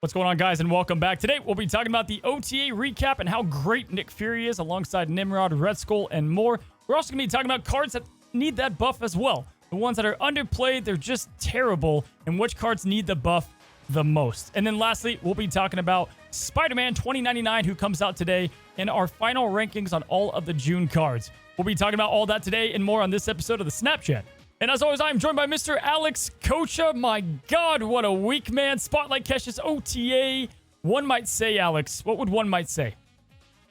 What's going on, guys, and welcome back. Today, we'll be talking about the OTA recap and how great Nick Fury is alongside Nimrod, Red Skull, and more. We're also going to be talking about cards that need that buff as well. The ones that are underplayed, they're just terrible, and which cards need the buff the most. And then lastly, we'll be talking about Spiderman 2099, who comes out today, and our final rankings on all of the June cards. We'll be talking about all that today and more on this episode of the Snapchat. And as always, I'm joined by Mr. Alex Coccia. My God, what a week, man. Spotlight KESHAs OTA. One might say, Alex, what would one might say?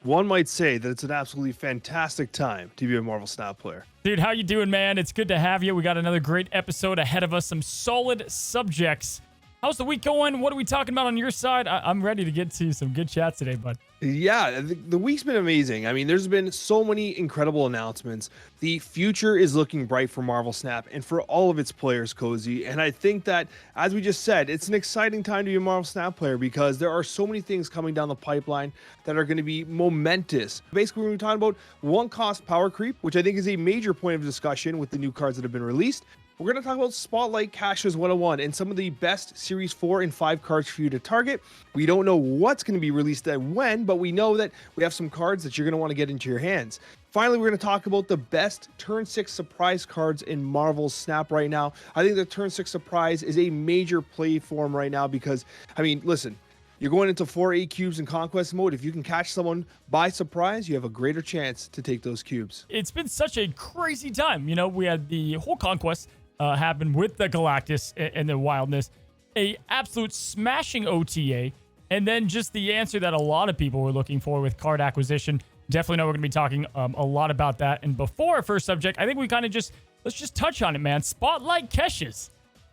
One might say that it's an absolutely fantastic time to be a Marvel Snap player. Dude, how you doing, man? It's good to have you. We got another great episode ahead of us. Some solid subjects. How's the week going? What are we talking about on your side? I'm ready to get to some good chats today, bud. Yeah, the week's been amazing. I mean, there's been so many incredible announcements. The future is looking bright for Marvel Snap and for all of its players, Cozy. And I think that, as we just said, it's an exciting time to be a Marvel Snap player because there are so many things coming down the pipeline that are going to be momentous. Basically, we're going to be talking about one-cost power creep, which I think is a major point of discussion with the new cards that have been released. We're going to talk about Spotlight KESHAs 101 and some of the best Series 4 and 5 cards for you to target. We don't know what's going to be released and when, but we know that we have some cards that you're going to want to get into your hands. Finally, we're going to talk about the best Turn 6 surprise cards in Marvel's Snap right now. I think the Turn 6 surprise is a major play form right now because, I mean, listen, you're going into 4 8 cubes in Conquest mode. If you can catch someone by surprise, you have a greater chance to take those cubes. It's been such a crazy time. You know, we had the whole Conquest happened with the Galactus and the Wildness, a absolute smashing OTA, and then just the answer that a lot of people were looking for with card acquisition. Definitely know we're going to be talking a lot about that. And before our first subject, I think we kind of let's just touch on it, man. Spotlight KESHAs.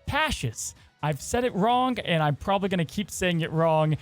KESHAs. I've said it wrong, and I'm probably going to keep saying it wrong,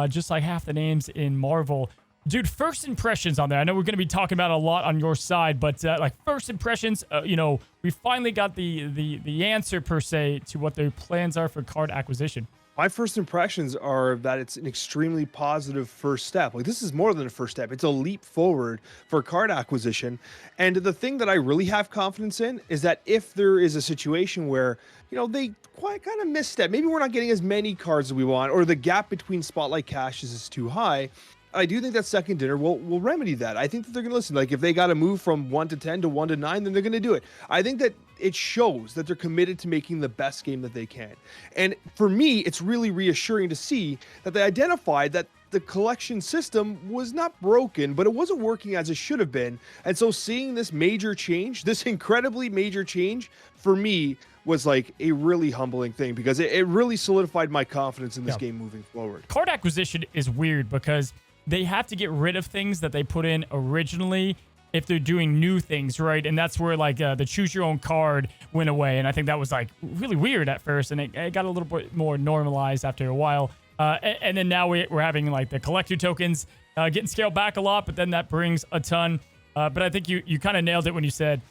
just like half the names in Marvel. Dude, first impressions on there. I know we're going to be talking about a lot on your side, but like first impressions, you know, we finally got the answer per se to what their plans are for card acquisition. My first impressions are that it's an extremely positive first step. Like, this is more than a first step. It's a leap forward for card acquisition. And the thing that I really have confidence in is that if there is a situation where, you know, they quite kind of misstep, maybe we're not getting as many cards as we want, or the gap between Spotlight KESHAs is too high, I do think that Second Dinner will remedy that. I think that they're going to listen. Like, if they got to move from 1 to 10 to 1 to 9, then they're going to do it. I think that it shows that they're committed to making the best game that they can. And for me, it's really reassuring to see that they identified that the collection system was not broken, but it wasn't working as it should have been. And so seeing this major change, this incredibly major change, for me, was like a really humbling thing because it really solidified my confidence in this game moving forward. Card acquisition is weird because they have to get rid of things that they put in originally if they're doing new things, right? And that's where like the choose your own card went away. And I think that was like really weird at first. And it got a little bit more normalized after a while. And then now we're having like the collector tokens getting scaled back a lot, but then that brings a ton. But I think you kind of nailed it when you said,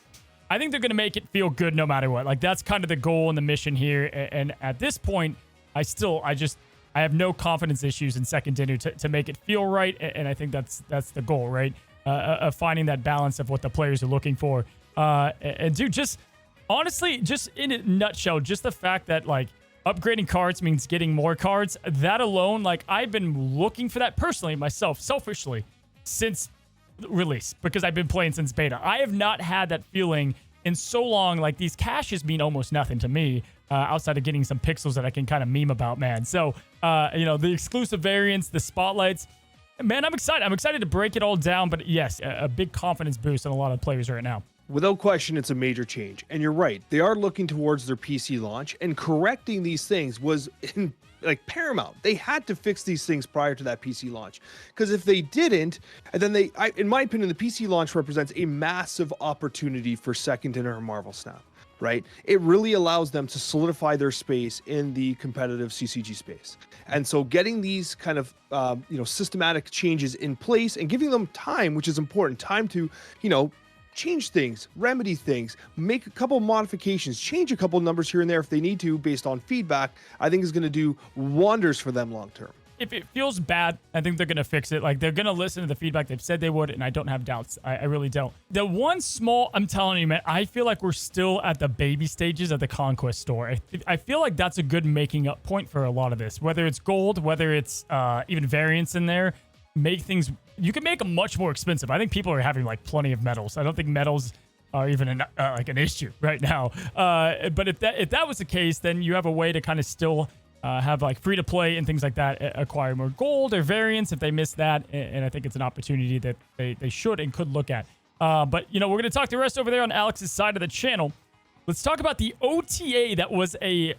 I think they're going to make it feel good no matter what. Like, that's kind of the goal and the mission here. And at this point, I have no confidence issues in Second Dinner to make it feel right, and I think that's the goal, right? Of finding that balance of what the players are looking for. And dude, just honestly, just in a nutshell, just the fact that like upgrading cards means getting more cards, that alone, like I've been looking for that personally myself, selfishly, since release, because I've been playing since beta. I have not had that feeling in so long. Like, these caches mean almost nothing to me. Outside of getting some pixels that I can kind of meme about, man. So, you know, the exclusive variants, the spotlights, man, I'm excited. I'm excited to break it all down. But yes, a big confidence boost on a lot of players right now. Without question, it's a major change. And you're right. They are looking towards their PC launch, and correcting these things was like paramount. They had to fix these things prior to that PC launch. Because if they didn't, and then in my opinion, the PC launch represents a massive opportunity for Second Dinner and Marvel Snap. Right? It really allows them to solidify their space in the competitive CCG space. And so getting these kind of, you know, systematic changes in place and giving them time, which is important, time to, you know, change things, remedy things, make a couple modifications, change a couple numbers here and there if they need to based on feedback, I think is going to do wonders for them long term. if it feels bad, I think they're going to fix it. Like, they're going to listen to the feedback they've said they would, and I don't have doubts. I really don't. The one small, I'm telling you, man, I feel like we're still at the baby stages at the Conquest store. I feel like that's a good making up point for a lot of this. Whether it's gold, whether it's even variants in there, make things, you can make them much more expensive. I think people are having like plenty of metals. I don't think metals are even like an issue right now. But if that was the case, then you have a way to kind of still have like free to play and things like that, acquire more gold or variants if they miss that. And I think it's an opportunity that they should and could look at. But, you know, we're going to talk the rest over there on Alex's side of the channel. Let's talk about the OTA that was a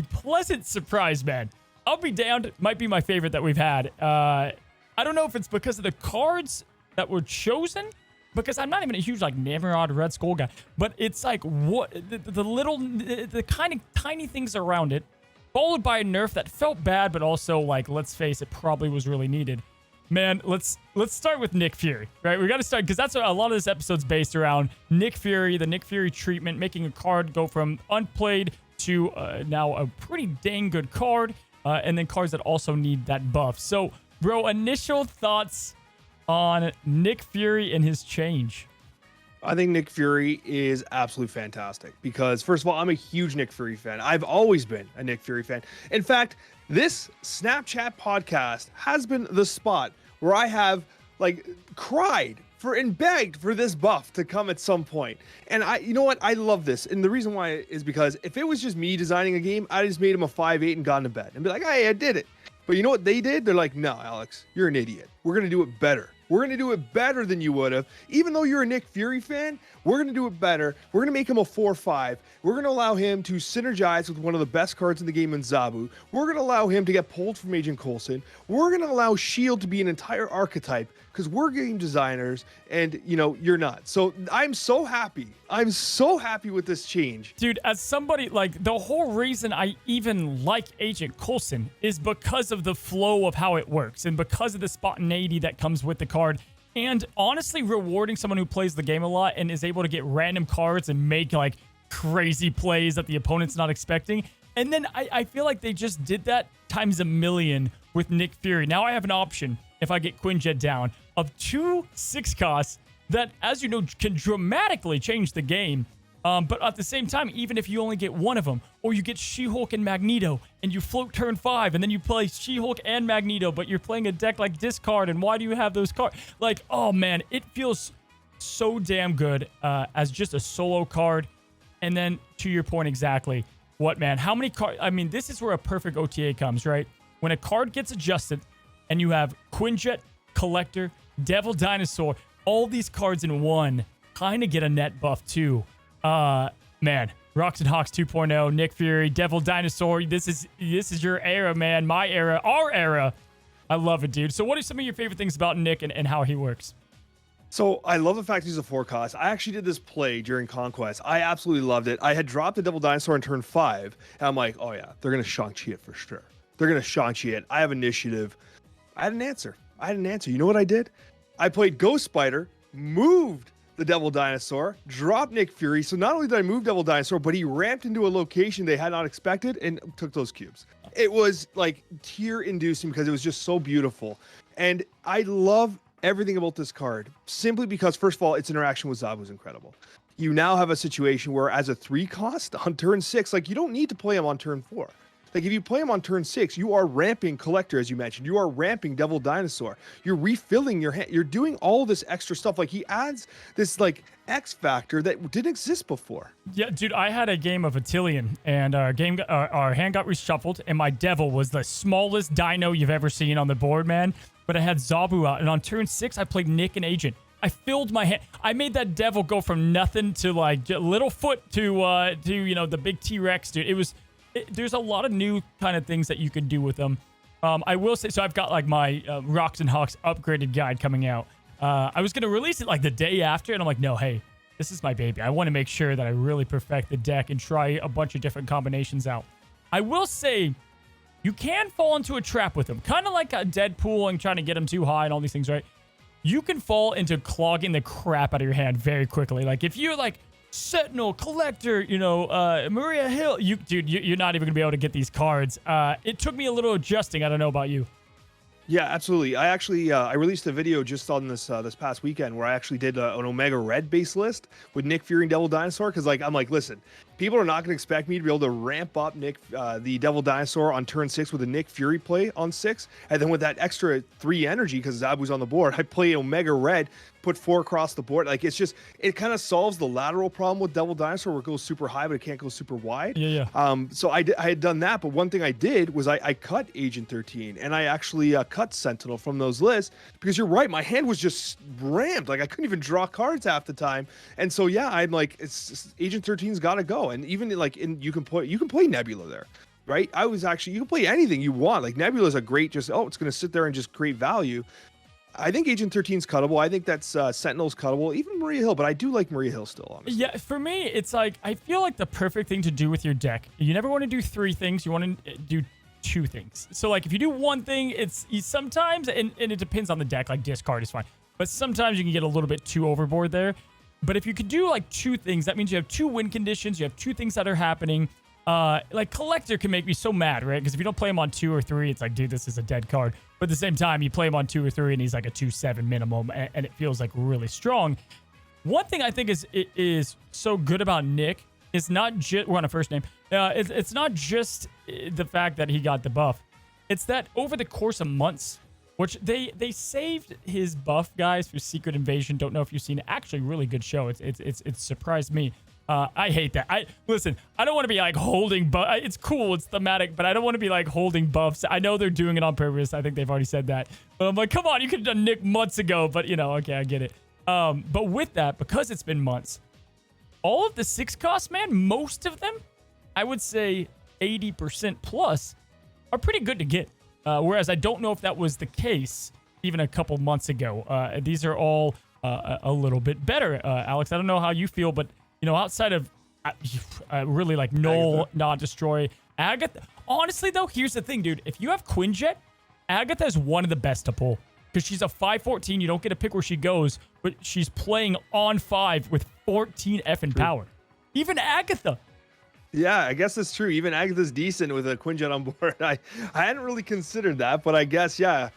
pleasant surprise, man. I'll be damned. Might be my favorite that we've had. I don't know if it's because of the cards that were chosen, because I'm not even a huge like Nimrod Red Skull guy, but it's like what the kind of tiny things around it, followed by a nerf that felt bad, but also like, let's face it, probably was really needed. Man, let's start with Nick Fury, right? We got to start because that's what a lot of this episode's based around. Nick Fury, the Nick Fury treatment, making a card go from unplayed to now a pretty dang good card, and then cards that also need that buff. So, bro, initial thoughts on Nick Fury and his change? I think Nick Fury is absolutely fantastic because, first of all, I'm a huge Nick Fury fan. I've always been a Nick Fury fan. In fact, this Snapchat podcast has been the spot where I have like cried for and begged for this buff to come at some point. And you know what? I love this. And the reason why is because if it was just me designing a game, I just made him a 5/8 and gone to bed and be like, hey, I did it. But you know what they did? They're like, no, Alex, you're an idiot. We're going to do it better. We're going to do it better than you would have. Even though you're a Nick Fury fan, we're going to do it better. We're going to make him a 4/5. We're going to allow him to synergize with one of the best cards in the game in Zabu. We're going to allow him to get pulled from Agent Coulson. We're going to allow Shield to be an entire archetype because we're game designers and, you know, you're not. So I'm so happy. I'm so happy with this change. Dude, as somebody, like, the whole reason I even like Agent Coulson is because of the flow of how it works and because of the spontaneity that comes with the card. And honestly, rewarding someone who plays the game a lot and is able to get random cards and make, like, crazy plays that the opponent's not expecting. And then I feel like they just did that times a million with Nick Fury. Now I have an option, if I get Quinjet down, of 2 6 costs that, as you know, can dramatically change the game. But at the same time, even if you only get one of them, or you get She-Hulk and Magneto, and you float turn 5, and then you play She-Hulk and Magneto, but you're playing a deck like Discard, and why do you have those cards? Like, oh man, it feels so damn good as just a solo card. And then, to your point exactly, what, man, how many cards? I mean, this is where a perfect OTA comes, right? When a card gets adjusted, and you have Quinjet, Collector, Devil Dinosaur, all these cards in one kind of get a net buff too. Man, Rocks and Hawks 2.0, Nick Fury, Devil Dinosaur. This is your era, man. My era, our era. I love it, dude. So what are some of your favorite things about Nick and how he works? So I love the fact he's a 4 cost. I actually did this play during Conquest. I absolutely loved it. I had dropped the Devil Dinosaur in turn 5. And I'm like, oh yeah, they're going to Shang-Chi it for sure. They're going to Shang-Chi it. I have initiative. I had an answer. You know what I did? I played Ghost Spider, moved the Devil Dinosaur, dropped Nick Fury. So not only did I move Devil Dinosaur, but he ramped into a location they had not expected and took those cubes. It was like tear-inducing because it was just so beautiful. And I love everything about this card simply because, first of all, its interaction with Zabu is incredible. You now have a situation where as a 3 cost on turn 6, like you don't need to play him on turn 4. Like if you play him on turn 6, you are ramping Collector, as you mentioned. You are ramping Devil Dinosaur. You're refilling your hand. You're doing all this extra stuff. Like he adds this like X factor that didn't exist before. Yeah, dude, I had a game of Attilian, and our hand got reshuffled, and my Devil was the smallest dino you've ever seen on the board, man. But I had Zabu out, and on turn 6, I played Nick and Agent. I filled my hand. I made that Devil go from nothing to like Littlefoot to you know, the big T-Rex, dude. There's a lot of new kind of things that you can do with them. I will say, so I've got like my Rocks and Hawks upgraded guide coming out. I was going to release it like the day after, and I'm like, no, hey, this is my baby. I want to make sure that I really perfect the deck and try a bunch of different combinations out. I will say, you can fall into a trap with them. Kind of like a Deadpool and trying to get them too high and all these things, right? You can fall into clogging the crap out of your hand very quickly. Like if you're like, Sentinel, Collector, you know, Maria Hill. Dude, you're not even going to be able to get these cards. It took me a little adjusting. I don't know about you. Yeah, absolutely. I actually I released a video just on this past weekend where I actually did an Omega Red base list with Nick Fury and Devil Dinosaur because I'm like, listen, people are not going to expect me to be able to ramp up the Devil Dinosaur on turn 6 with a Nick Fury play on 6, and then with that extra 3 energy because Zabu's on the board, I play Omega Red, put 4 across the board. Like it kind of solves the lateral problem with Devil Dinosaur where it goes super high but it can't go super wide. Yeah. So I had done that, but one thing I did was I cut Agent 13 and I actually cut Sentinel from those lists because you're right, my hand was just rammed. Like I couldn't even draw cards half the time. And so yeah, I'm like, Agent 13's got to go. And even you can play Nebula there, right? You can play anything you want. Like Nebula is a great it's going to sit there and just create value. I think Agent 13's cuttable. I think that's Sentinel's cuttable. Even Maria Hill, but I do like Maria Hill still, honestly. Yeah, for me, it's like, I feel like the perfect thing to do with your deck. You never want to do 3 things. You want to do 2 things. So like if you do one thing, it's sometimes, and it depends on the deck, like discard is fine. But sometimes you can get a little bit too overboard there. But if you could do like 2 things, that means you have 2 win conditions. You have 2 things that are happening. Like Collector can make me so mad, right? Because if you don't play him on 2 or 3, it's like, dude, this is a dead card. But at the same time, you play him on 2 or 3 and he's like a 2/7 minimum, and it feels like really strong. One thing I think is so good about Nick is not just, we're on a first name. It's not just the fact that he got the buff. It's that over the course of months, which they saved his buff, guys, for Secret Invasion. Don't know if you've seen it. Actually, really good show. It's surprised me. I hate that. I don't want to be like holding buff. It's cool. It's thematic, but I don't want to be like holding buffs. I know they're doing it on purpose. I think they've already said that. But I'm like, come on, you could have done Nick months ago. But okay, I get it. But with that, because it's been months, all of the 6 costs, man, most of them, I would say 80% plus, are pretty good to get. Whereas I don't know if that was the case even a couple months ago. These are all a little bit better. Alex, I don't know how you feel, but outside of really like Null, Not Destroy, Agatha. Honestly, though, here's the thing, dude. If you have Quinjet, Agatha is one of the best to pull because she's a 5/14. You don't get to pick where she goes, but she's playing on 5 with 14 effing power. Even Agatha. Yeah, I guess that's true. Even Agatha's decent with a Quinjet on board. I hadn't really considered that, but I guess, yeah.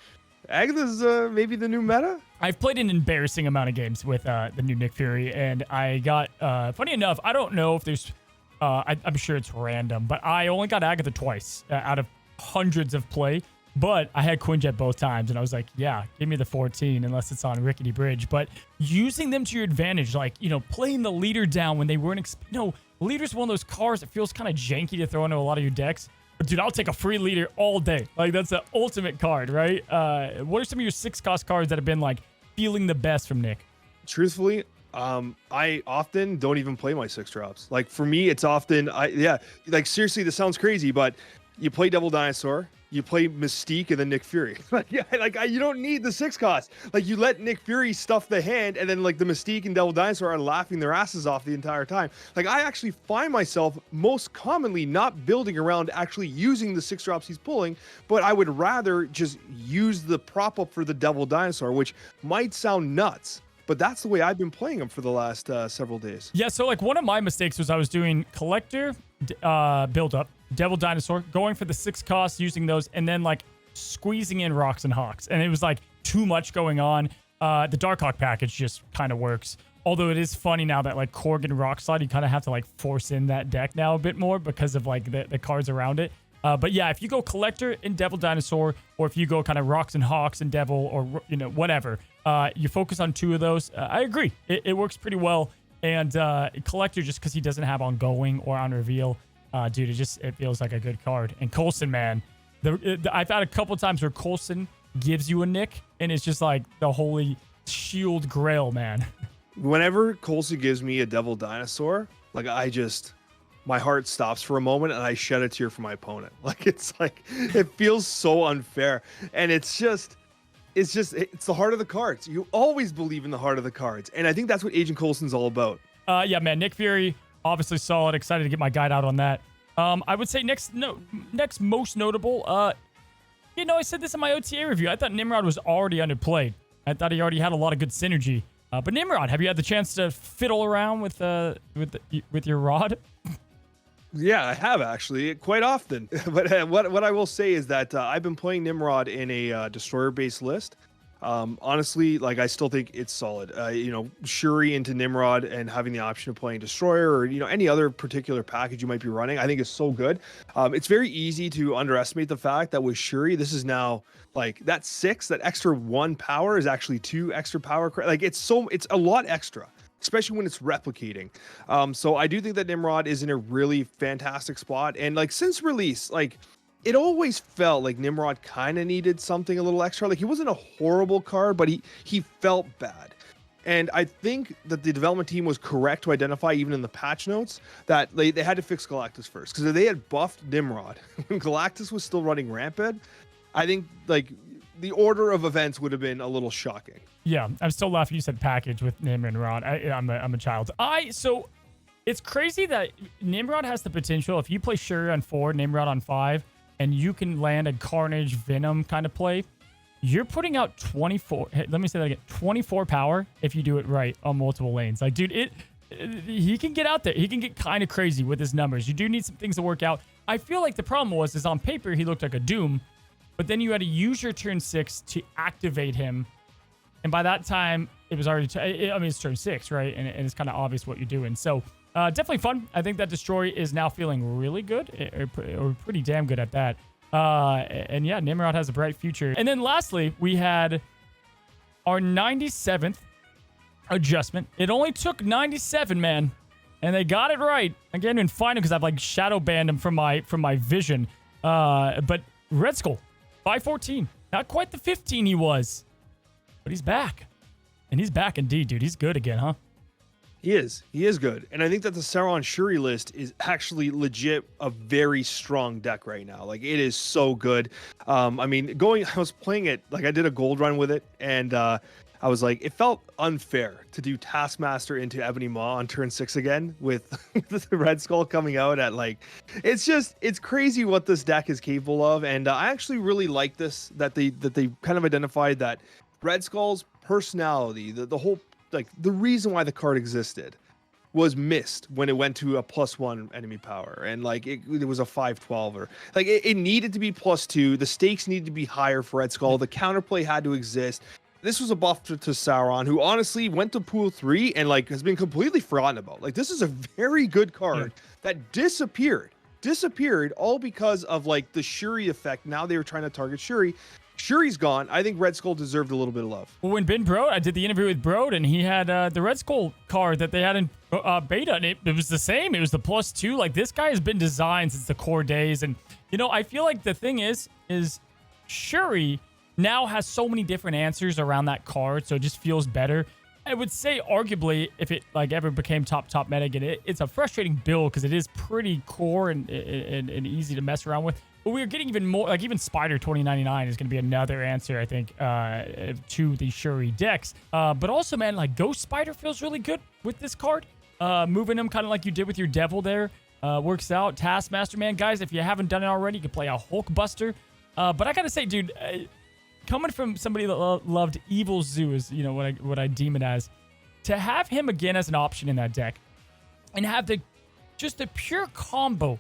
Agatha's maybe the new meta? I've played an embarrassing amount of games with the new Nick Fury, and I got, funny enough, I don't know if there's, I'm sure it's random, but I only got Agatha twice out of hundreds of play, but I had Quinjet both times, and I was like, yeah, give me the 14 unless it's on Rickety Bridge. But using them to your advantage, like, playing the leader down when they weren't, leader's one of those cards that feels kind of janky to throw into a lot of your decks. But dude, I'll take a free leader all day. Like, that's the ultimate card, right? What are some of your 6-cost cards that have been like feeling the best from Nick? Truthfully, I often don't even play my 6 drops. Like for me, it's often like seriously, this sounds crazy, but you play Devil Dinosaur, you play Mystique, and then Nick Fury. You don't need the 6 cost. Like you let Nick Fury stuff the hand, and then like the Mystique and Devil Dinosaur are laughing their asses off the entire time. Like I actually find myself most commonly not building around actually using the 6 drops he's pulling, but I would rather just use the prop up for the Devil Dinosaur, which might sound nuts, but that's the way I've been playing them for the last several days. Yeah, so like one of my mistakes was I was doing Collector, build up, Devil Dinosaur, going for the 6 costs, using those, and then like squeezing in Rocks and Hawks. And it was like too much going on. The Darkhawk package just kind of works. Although it is funny now that like Korg and Rock Slide, you kind of have to like force in that deck now a bit more because of like the cards around it. But yeah, if you go Collector and Devil Dinosaur, or if you go kind of Rocks and Hawks and Devil, or whatever, you focus on 2 of those. I agree. It works pretty well. And Collector, just because he doesn't have ongoing or on reveal, dude, it feels like a good card. And Coulson, man, I've had a couple times where Coulson gives you a Nick, and it's just like the holy shield grail, man. Whenever Coulson gives me a Devil Dinosaur, like my heart stops for a moment and I shed a tear for my opponent. It feels so unfair. And it's the heart of the cards. You always believe in the heart of the cards. And I think that's what Agent Coulson's all about. Yeah, man, Nick Fury, obviously solid. Excited to get my guide out on that. I would say next most notable, I said this in my OTA review. I thought Nimrod was already underplayed. I thought he already had a lot of good synergy. But Nimrod, have you had the chance to fiddle around with your rod? Yeah, I have actually quite often. But what I will say is that I've been playing Nimrod in a destroyer based list. Honestly, like I still think it's solid. Shuri into Nimrod and having the option of playing destroyer or any other particular package you might be running, I think is so good. It's very easy to underestimate the fact that with Shuri, this is now like that extra 1 power is actually 2 extra power. Like it's a lot extra, especially when it's replicating. So I do think that Nimrod is in a really fantastic spot. And like since release, like it always felt like Nimrod kind of needed something a little extra. Like he wasn't a horrible card, but he felt bad. And I think that the development team was correct to identify, even in the patch notes, that they had to fix Galactus first. Because if they had buffed Nimrod when Galactus was still running rampant, I think like the order of events would have been a little shocking. Yeah, I'm still laughing. You said package with Nimrod. I'm a child. So it's crazy that Nimrod has the potential. If you play Shuri on 4, Nimrod on 5, and you can land a Carnage Venom kind of play, you're putting out 24. Let me say that again. 24 power if you do it right on multiple lanes. Like, dude, he can get out there. He can get kind of crazy with his numbers. You do need some things to work out. I feel like the problem is on paper he looked like a Doom, but then you had to use your turn 6 to activate him. And by that time, it was already, it's turn 6, right? And it's kind of obvious what you're doing. So definitely fun. I think that Destroy is now feeling really good, or pretty damn good at that. And yeah, Nimrod has a bright future. And then lastly, we had our 97th adjustment. It only took 97, man. And they got it right. I can't even find him because I've like shadow banned him from my vision. But Red Skull, 514. Not quite the 15 he was. But he's back. And he's back indeed, dude. He's good again, huh? He is good. And I think that the Sauron Shuri list is actually legit a very strong deck right now. Like it is so good. I was playing it, like I did a gold run with it, and I was like, it felt unfair to do Taskmaster into Ebony Maw on turn 6 again with the Red Skull coming out at like, it's crazy what this deck is capable of. And I actually really like this, that they kind of identified that Red Skull's personality, the whole, like the reason why the card existed was missed when it went to a +1 enemy power. And like it was a 5/12 or like it needed to be +2. The stakes needed to be higher for Red Skull. The counterplay had to exist. This was a buff to Sauron, who honestly went to pool 3 and like has been completely forgotten about. Like this is a very good card that disappeared all because of like the Shuri effect. Now they were trying to target Shuri. Shuri's gone. I think Red Skull deserved a little bit of love. Well, when Ben Brode, I did the interview with Brode, and he had the Red Skull card that they had in beta, and it was the same. It was the +2. Like, this guy has been designed since the core days. And, I feel like the thing is Shuri now has so many different answers around that card, so it just feels better. I would say, arguably, if it like ever became top meta again, it's a frustrating build because it is pretty core and easy to mess around with. But we're getting even more, like even Spider 2099 is going to be another answer, I think, to the Shuri decks. But also, man, like Ghost Spider feels really good with this card. Moving him kind of like you did with your Devil there works out. Taskmaster, man, guys, if you haven't done it already, you can play a Hulkbuster. But I got to say, dude, coming from somebody that loved Evil Zoo is, what I deem it as, to have him again as an option in that deck and have just the pure combo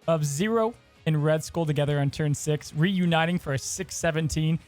of Zero and Red Skull together on turn 6, reuniting for a 6/17.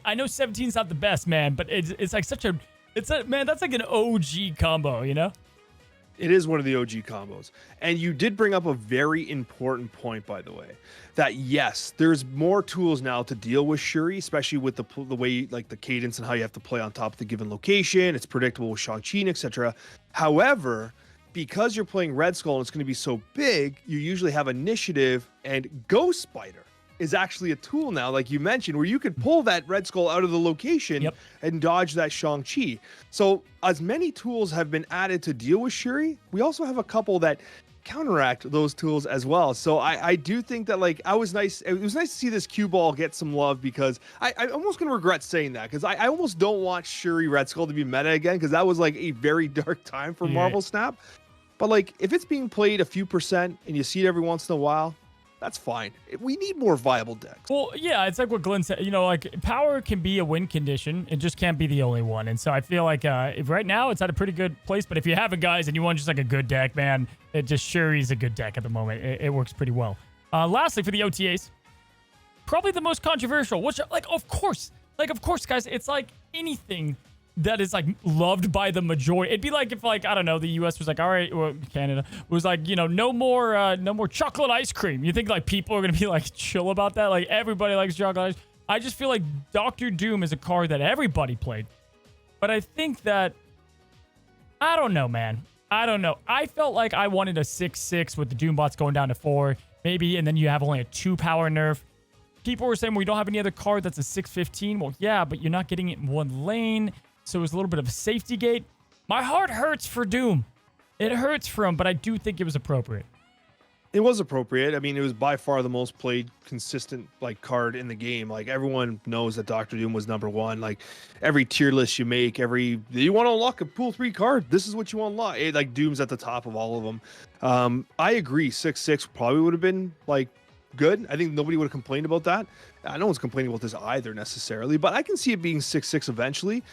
I know 17's not the best, man, but it's like man, that's like an OG combo, It is one of the OG combos. And you did bring up a very important point, by the way, that yes, there's more tools now to deal with Shuri, especially with the way, like the cadence and how you have to play on top of the given location. It's predictable with Shang-Chi, etc. However, because you're playing Red Skull and it's going to be so big, you usually have initiative, and Ghost Spider is actually a tool now, like you mentioned, where you could pull that Red Skull out of the location and dodge that Shang-Chi. So as many tools have been added to deal with Shuri, we also have a couple that counteract those tools as well. So I do think that like it was nice to see this cue ball get some love, because I'm almost gonna regret saying that, because I almost don't want Shuri Red Skull to be meta again, because that was like a very dark time for Marvel Snap. But like if it's being played a few percent and you see it every once in a while, that's fine. We need more viable decks. Well, yeah, it's like what Glenn said. You know, like power can be a win condition. It just can't be the only one. And so I feel like if right now it's at a pretty good place. But if you have it, guys, and you want just like a good deck, man, it just sure is a good deck at the moment. It works pretty well. Lastly, for the OTAs, probably the most controversial, which of course, guys, it's like anything that is like loved by the majority. It'd be like if like, I don't know, the US was like, all right, well, Canada was like, you know, no more chocolate ice cream. You think like people are going to be like chill about that? Like everybody likes chocolate ice. I just feel like Doctor Doom is a card that everybody played. But I think that, I don't know, man. I don't know. I felt like I wanted a 6/6 with the Doom bots going down to 4, maybe, and then you have only a 2 power nerf. People were saying, well, we don't have any other card that's a 6/15. Well, yeah, but you're not getting it in one lane. So it was a little bit of a safety gate. My heart hurts for Doom. It hurts for him, but I do think it was appropriate. It was appropriate. I mean, it was by far the most played consistent like card in the game. Like everyone knows that Doctor Doom was number one. Like every tier list you make, you want to unlock a pool 3 card, this is what you unlock. Like Doom's at the top of all of them. I agree. 6/6 probably would have been like good. I think nobody would have complained about that. No one's complaining about this either necessarily, but I can see it being 6/6 eventually.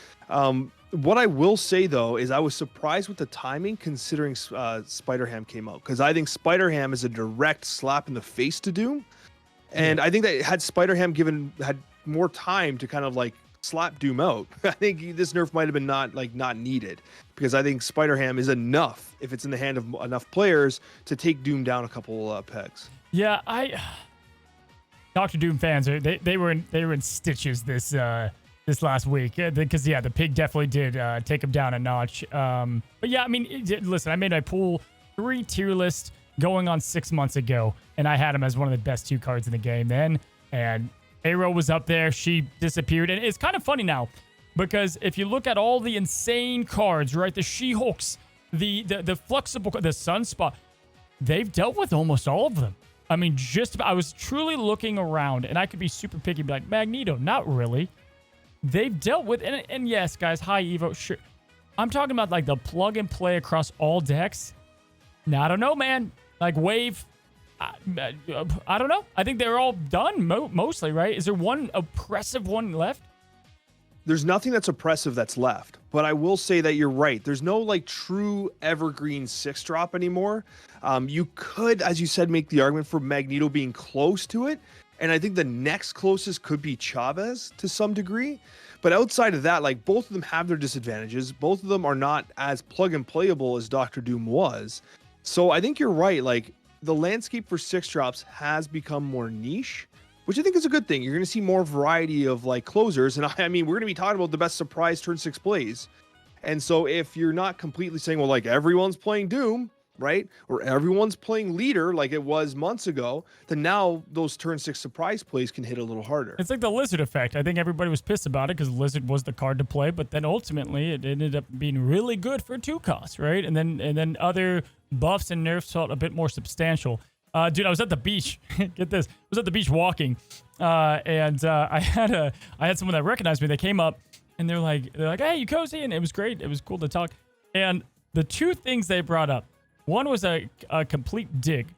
What I will say though is I was surprised with the timing considering Spider-Ham came out, because I think Spider-Ham is a direct slap in the face to Doom, and I think that had Spider-Ham had more time to kind of like slap Doom out, I think this nerf might have been not needed, because I think Spider-Ham is enough if it's in the hand of enough players to take Doom down a couple pegs. Yeah, Doctor Doom fans they were in stitches this last week, because the pig definitely did take him down a notch. But yeah, I mean, listen, I made my pool 3 tier list going on 6 months ago, and I had him as one of the best 2 cards in the game then. And Arrow was up there, she disappeared, and it's kind of funny now because if you look at all the insane cards, right, the She-Hulks, the flexible, the Sunspot, they've dealt with almost all of them. I mean, I was truly looking around, and I could be super picky, be like, Magneto, not really. They've dealt with, and yes, guys, high Evo, sure. I'm talking about like the plug and play across all decks. Now, I don't know, man. Like Wave, I don't know. I think they're all done mostly, right? Is there one oppressive one left? There's nothing that's oppressive that's left, but I will say that you're right. There's no like true evergreen 6-drop anymore. You could, as you said, make the argument for Magneto being close to it. And I think the next closest could be Chavez to some degree. But outside of that, like both of them have their disadvantages. Both of them are not as plug and playable as Doctor Doom was. So I think you're right. Like the landscape for 6-drops has become more niche, which I think is a good thing. You're going to see more variety of like closers. And I mean, we're going to be talking about the best surprise turn 6 plays. And so if you're not completely saying, well, like everyone's playing Doom, right? Or everyone's playing leader like it was months ago, then now those turn 6 surprise plays can hit a little harder. It's like the Lizard effect. I think everybody was pissed about it because Lizard was the card to play, but then ultimately it ended up being really good for 2 costs, right? And then other buffs and nerfs felt a bit more substantial. Dude, I was at the beach. Get this. I was at the beach walking, and I had someone that recognized me. They came up and they're like, "Hey, you Cozy?" And it was great. It was cool to talk. And the 2 things they brought up, one was a complete dig,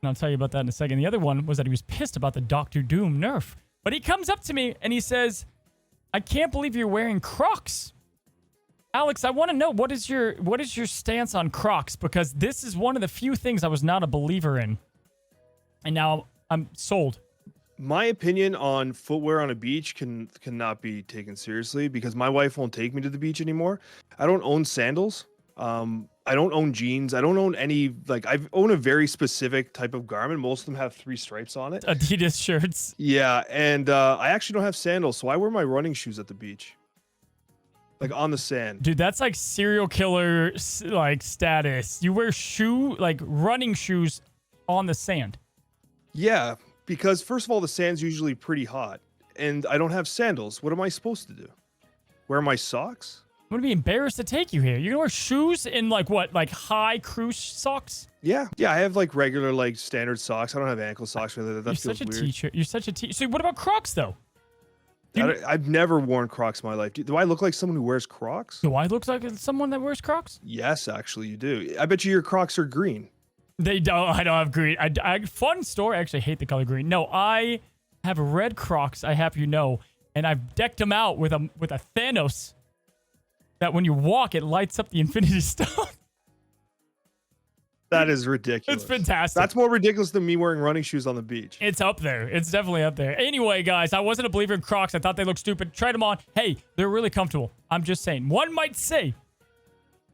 and I'll tell you about that in a second. The other one was that he was pissed about the Doctor Doom nerf. But he comes up to me and he says, "I can't believe you're wearing Crocs." Alex, I want to know what is your stance on Crocs, because this is one of the few things I was not a believer in, and now I'm sold. My opinion on footwear on a beach cannot be taken seriously because my wife won't take me to the beach anymore. I don't own sandals. I don't own jeans. I don't own any, like, I own a very specific type of garment. Most of them have 3 stripes on it. Adidas shirts. Yeah, and I actually don't have sandals, so I wear my running shoes at the beach. Like on the sand. Dude, that's like serial killer like status. You wear running shoes on the sand. Yeah, because first of all, the sand's usually pretty hot, and I don't have sandals. What am I supposed to do? Wear my socks? I'm gonna be embarrassed to take you here. You're gonna wear shoes in like what? Like high cruise socks? Yeah, I have like regular like standard socks. I don't have ankle socks for that. You're feels such a weird. teacher. You're such a teacher. So what about Crocs though? I've never worn Crocs in my life. Do I look like someone who wears Crocs? Do I look like someone that wears Crocs? Yes, actually, you do. I bet you your Crocs are green. They don't. I don't have green. Fun story. I actually hate the color green. No, I have red Crocs. I have and I've decked them out with a Thanos. That when you walk, it lights up the Infinity Stone. That is ridiculous. It's fantastic. That's more ridiculous than me wearing running shoes on the beach. It's up there. It's definitely up there. Anyway, guys, I wasn't a believer in Crocs. I thought they looked stupid. Tried them on. Hey, they're really comfortable. I'm just saying. One might say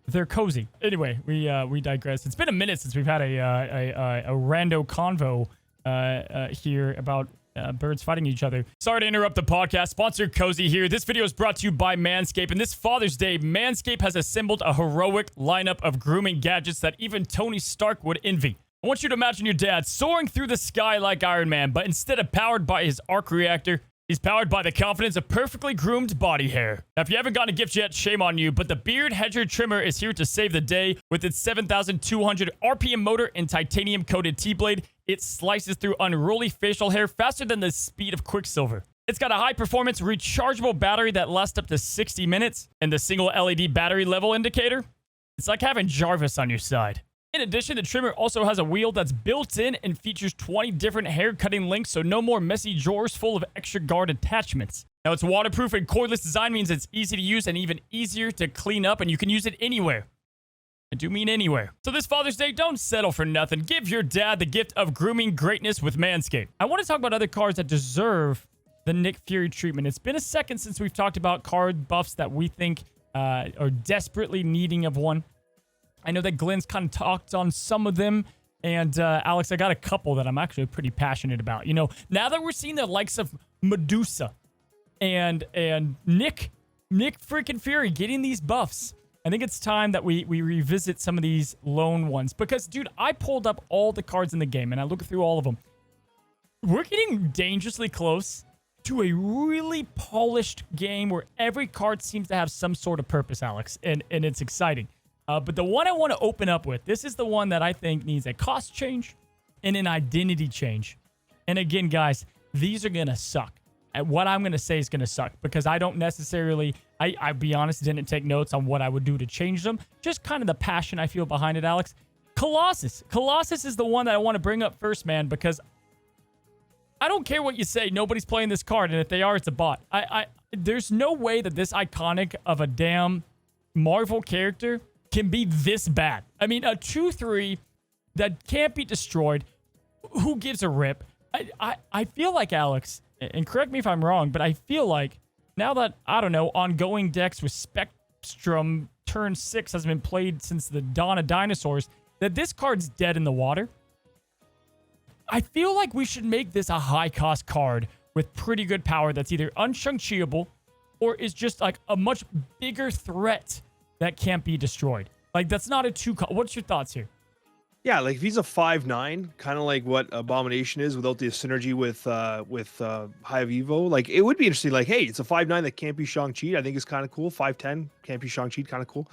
they're cozy. Anyway, we digress. It's been a minute since we've had a rando convo here about birds fighting each other. Sorry to interrupt the podcast. Sponsor Cozy here. This video is brought to you by Manscape. And this Father's Day, Manscape has assembled a heroic lineup of grooming gadgets that even Tony Stark would envy. I want you to imagine your dad soaring through the sky like Iron Man, but instead of powered by his arc reactor, he's powered by the confidence of perfectly groomed body hair. Now, if you haven't gotten a gift yet, shame on you, but the Beard Hedger Trimmer is here to save the day. With its 7,200 RPM motor and titanium-coated T-blade, it slices through unruly facial hair faster than the speed of Quicksilver. It's got a high-performance rechargeable battery that lasts up to 60 minutes, and the single LED battery level indicator, it's like having Jarvis on your side. In addition, the trimmer also has a wheel that's built in and features 20 different hair cutting links, so no more messy drawers full of extra guard attachments. Now, its waterproof and cordless design means it's easy to use and even easier to clean up, and you can use it anywhere. I do mean anywhere. So this Father's Day, don't settle for nothing. Give your dad the gift of grooming greatness with Manscaped. I want to talk about other cards that deserve the Nick Fury treatment. It's been a second since we've talked about card buffs that we think are desperately needing of one. I know that Glenn's kind of talked on some of them. And Alex, I got a couple that I'm actually pretty passionate about. You know, now that we're seeing the likes of Medusa and Nick freaking Fury getting these buffs, I think it's time that we revisit some of these lone ones. Because, dude, I pulled up all the cards in the game, and I looked through all of them. We're getting dangerously close to a really polished game where every card seems to have some sort of purpose, Alex, and it's exciting. But the one I want to open up with, this is the one that I think needs a cost change and an identity change. And again, guys, these are going to suck. And what I'm going to say is going to suck because I don't necessarily, I'll be honest, didn't take notes on what I would do to change them. Just kind of the passion I feel behind it, Alex. Colossus. Colossus is the one that I want to bring up first, man, because I don't care what you say. Nobody's playing this card, and if they are, it's a bot. There's no way that this iconic of a damn Marvel character can be this bad. I mean, a 2/3 that can't be destroyed. Who gives a rip? I feel like, Alex, and correct me if I'm wrong, but I feel like now that, I don't know, ongoing decks with Spectrum turn 6 has been played since the dawn of dinosaurs, that this card's dead in the water. I feel like we should make this a high-cost card with pretty good power that's either unshang-chiable or is just like a much bigger threat that can't be destroyed. Like, that's not a 2. What's your thoughts here? Yeah, like if he's a 5/9, kind of like what Abomination is without the synergy with High of Evo, like it would be interesting. Like, hey, it's a 5/9 that can't be Shang-Chi. I think it's kind of cool. 5/10 can't be Shang-Chi, kind of cool.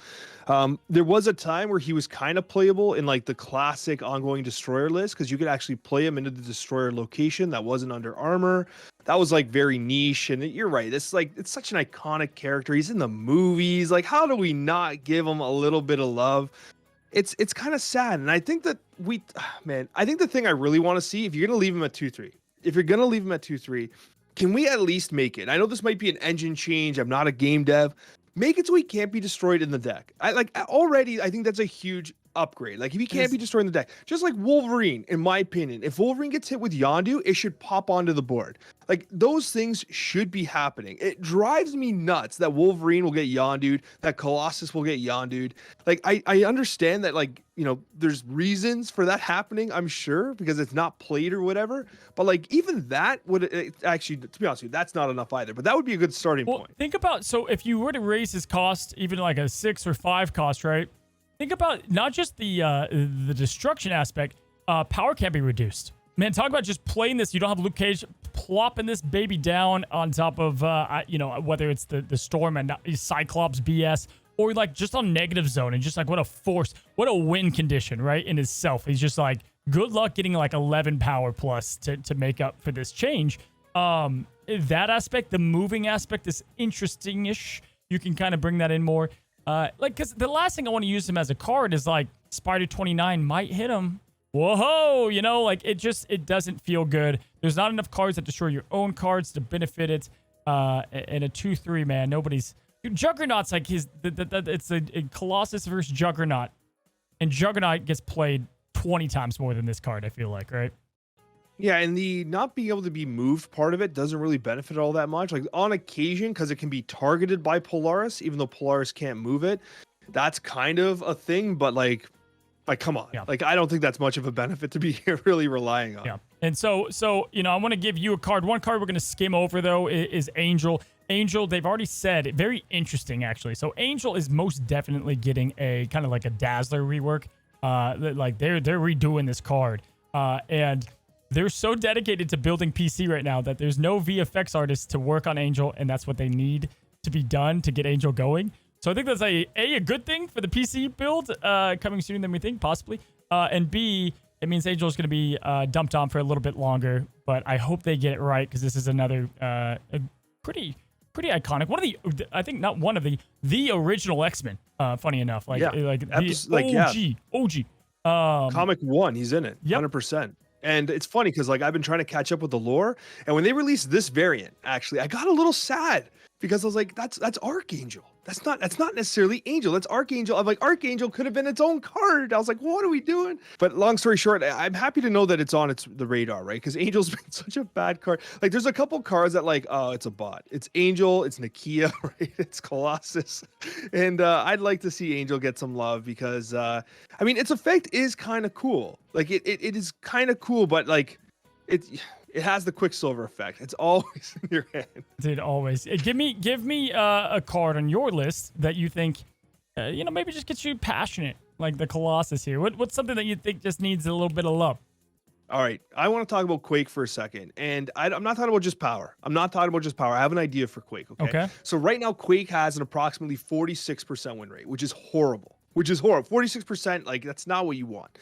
There was a time where he was kind of playable in like the classic ongoing Destroyer list because you could actually play him into the Destroyer location that wasn't under armor. That was like very niche, and you're right. It's like it's such an iconic character. He's in the movies. Like, how do we not give him a little bit of love? It's kind of sad, and I think that I think the thing I really want to see, if you're gonna leave him at 2/3, can we at least make it? I know this might be an engine change. I'm not a game dev. Make it so he can't be destroyed in the deck. I think that's a huge upgrade. Like if he can't be destroyed in the deck, just like Wolverine, in my opinion, if Wolverine gets hit with Yondu, it should pop onto the board. Like those things should be happening. It drives me nuts that Wolverine will get Yondu'd, that Colossus will get Yondu'd. Like I understand that, like, you know, there's reasons for that happening, I'm sure, because it's not played or whatever. But like even that would actually, to be honest with you, that's not enough either. But that would be a good starting point. Think about, so if you were to raise his cost, even like a 6 or 5 cost, right? Think about not just the destruction aspect. Power can't be reduced. Man, talk about just playing this. You don't have Luke Cage plopping this baby down on top of, whether it's the Storm and Cyclops BS or like just on negative zone and just like what a force, what a win condition, right? In itself. He's just like, good luck getting like 11 power plus to make up for this change. That aspect, the moving aspect is interesting-ish. You can kind of bring that in more. Because the last thing I want to use him as a card is like Spider 29 might hit him whoa, you know, like it doesn't feel good. There's not enough cards that destroy your own cards to benefit it. And a 2/3, man, nobody's. Dude, Juggernaut's like it's a Colossus versus Juggernaut, and Juggernaut gets played 20 times more than this card, I feel like, right? Yeah, and the not being able to be moved part of it doesn't really benefit all that much. Like on occasion, because it can be targeted by Polaris, even though Polaris can't move it. That's kind of a thing, but like come on. Yeah. Like I don't think that's much of a benefit to be really relying on. Yeah. And so you know, I want to give you a card. One card we're going to skim over though is Angel. Angel, they've already said, very interesting actually. So Angel is most definitely getting a kind of like a Dazzler rework. Like they're redoing this card. And they're so dedicated to building PC right now that there's no VFX artists to work on Angel, and that's what they need to be done to get Angel going. So I think that's a good thing for the PC build coming sooner than we think, possibly. And B, it means Angel is going to be dumped on for a little bit longer, but I hope they get it right because this is another a pretty iconic. One of the, I think not one of the original X-Men. Funny enough, like the OG. Comic 1, he's in it, yep. 100%. And it's funny because like I've been trying to catch up with the lore, and when they released this variant, actually, I got a little sad because I was like, that's Archangel. That's not necessarily Angel. That's Archangel. I'm like, Archangel could have been its own card. I was like, what are we doing? But long story short, I'm happy to know that it's on the radar, right? Because Angel's been such a bad card. Like, there's a couple cards that like, oh, it's a bot. It's Angel. It's Nakia, right? It's Colossus. And I'd like to see Angel get some love because, I mean, its effect is kind of cool. Like, it is kind of cool, but like, it has the Quicksilver effect. It's always in your hand. Dude, always. Give me a card on your list that you think, you know, maybe just gets you passionate, like the Colossus here. What's something that you think just needs a little bit of love? All right. I want to talk about Quake for a second. And I'm not talking about just power. I have an idea for Quake, okay? So right now, Quake has an approximately 46% win rate, which is horrible. 46%, like, that's not what you want.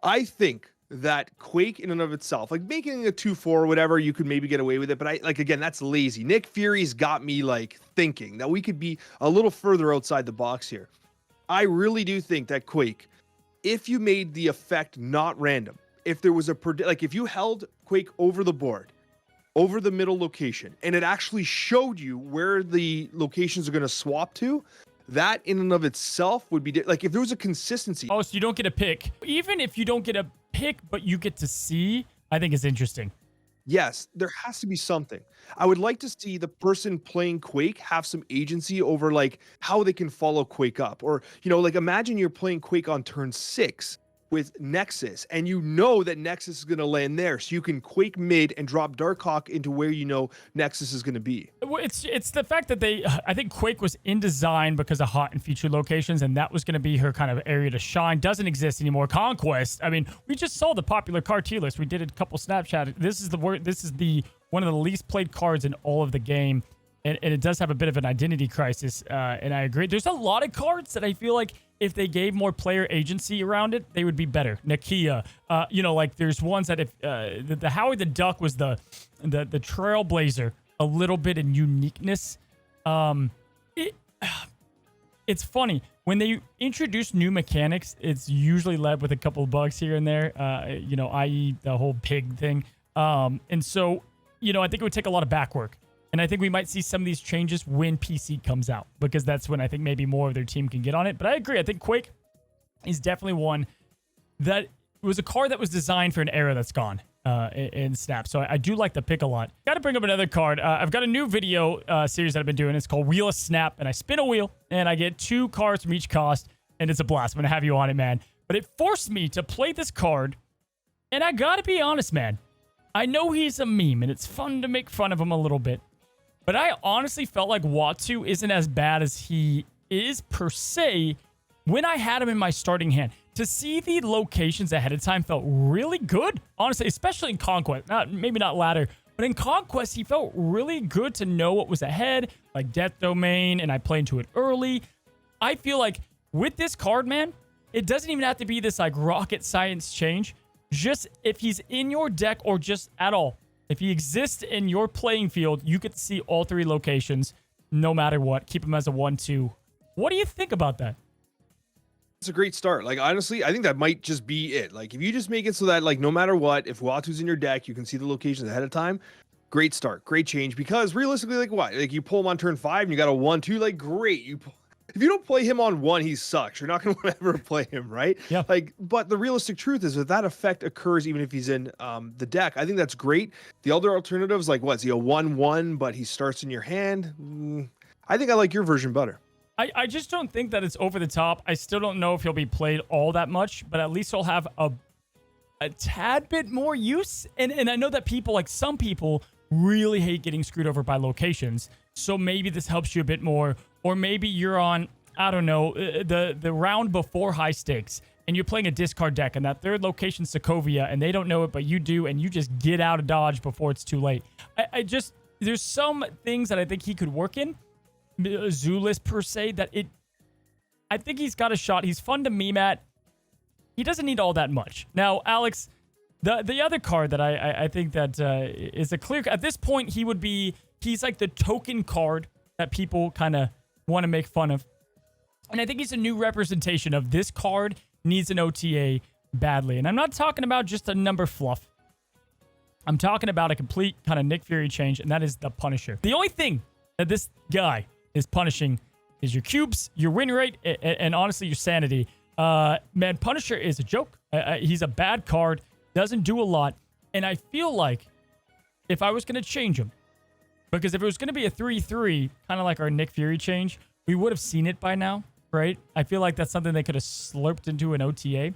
I think that Quake in and of itself, like making a 2-4 or whatever, you could maybe get away with it. But again, that's lazy. Nick Fury's got me like thinking that we could be a little further outside the box here. I really do think that Quake, if you made the effect not random, if there was if you held Quake over the board, over the middle location, and it actually showed you where the locations are going to swap to, that in and of itself would be like if there was a consistency. Oh, so you don't get a pick. Even if you don't get a pick, but you get to see, I think is interesting. Yes, there has to be something. I would like to see the person playing Quake have some agency over like how they can follow Quake up. Or, you know, like imagine you're playing Quake on turn 6 with Nexus, and you know that Nexus is going to land there, so you can Quake mid and drop Darkhawk into where you know Nexus is going to be. Well, it's the fact that I think Quake was in design because of hot and featured locations, and that was going to be her kind of area to shine. Doesn't exist anymore. Conquest, I mean, we just saw the popular card tier list. We did a couple Snapchat. This is one of the least played cards in all of the game, and it does have a bit of an identity crisis, and I agree. There's a lot of cards that I feel like if they gave more player agency around it, they would be better. Nakia, you know, like there's ones that if the Howard the Duck was the trailblazer a little bit in uniqueness. It's funny when they introduce new mechanics, it's usually led with a couple of bugs here and there, you know, i.e. the whole pig thing. And so, you know, I think it would take a lot of back work. And I think we might see some of these changes when PC comes out, because that's when I think maybe more of their team can get on it. But I agree. I think Quake is definitely one that was a card that was designed for an era that's gone in Snap. So I do like the pick a lot. Got to bring up another card. I've got a new video series that I've been doing. It's called Wheel of Snap. And I spin a wheel and I get 2 cards from each cost. And it's a blast. I'm going to have you on it, man. But it forced me to play this card. And I got to be honest, man. I know he's a meme and it's fun to make fun of him a little bit. But I honestly felt like Watsu isn't as bad as he is per se when I had him in my starting hand. To see the locations ahead of time felt really good, honestly, especially in Conquest. Maybe not ladder, but in Conquest, he felt really good to know what was ahead, like Death Domain, and I play into it early. I feel like with this card, man, it doesn't even have to be this like rocket science change. Just if he's in your deck or just at all. If he exists in your playing field, you get to see all 3 locations no matter what. Keep him as a 1-2. What do you think about that? It's a great start. Like, honestly, I think that might just be it. Like, if you just make it so that, like, no matter what, if Watu's in your deck, you can see the locations ahead of time. Great start, great change. Because realistically, like, what? Like, you pull him on turn 5 and you got a 1-2. Like, great. If you don't play him on 1, he sucks. You're not going to want to ever play him, right? Yeah. Like, but the realistic truth is that effect occurs even if he's in the deck. I think that's great. The other alternatives, like, what? Is he a 1-1, but he starts in your hand? I think I like your version better. I just don't think that it's over the top. I still don't know if he'll be played all that much, but at least he'll have a tad bit more use. And I know that people, like some people, really hate getting screwed over by locations. So maybe this helps you a bit more. Or maybe you're on, I don't know, the round before high stakes, and you're playing a discard deck, and that third location's Sokovia, and they don't know it, but you do, and you just get out of dodge before it's too late. There's some things that I think he could work in. Zulist per se, I think he's got a shot. He's fun to meme at. He doesn't need all that much. Now, Alex, the other card that I think that is a clear, at this point, he's like the token card that people kind of want to make fun of. And I think he's a new representation of this card needs an OTA badly. And I'm not talking about just a number fluff. I'm talking about a complete kind of Nick Fury change, and that is the Punisher. The only thing that this guy is punishing is your cubes, your win rate, and honestly, your sanity. Man, Punisher is a joke. He's a bad card, doesn't do a lot, and I feel like if I was going to change him, because if it was going to be a 3-3, kind of like our Nick Fury change, we would have seen it by now, right? I feel like that's something they could have slurped into an OTA.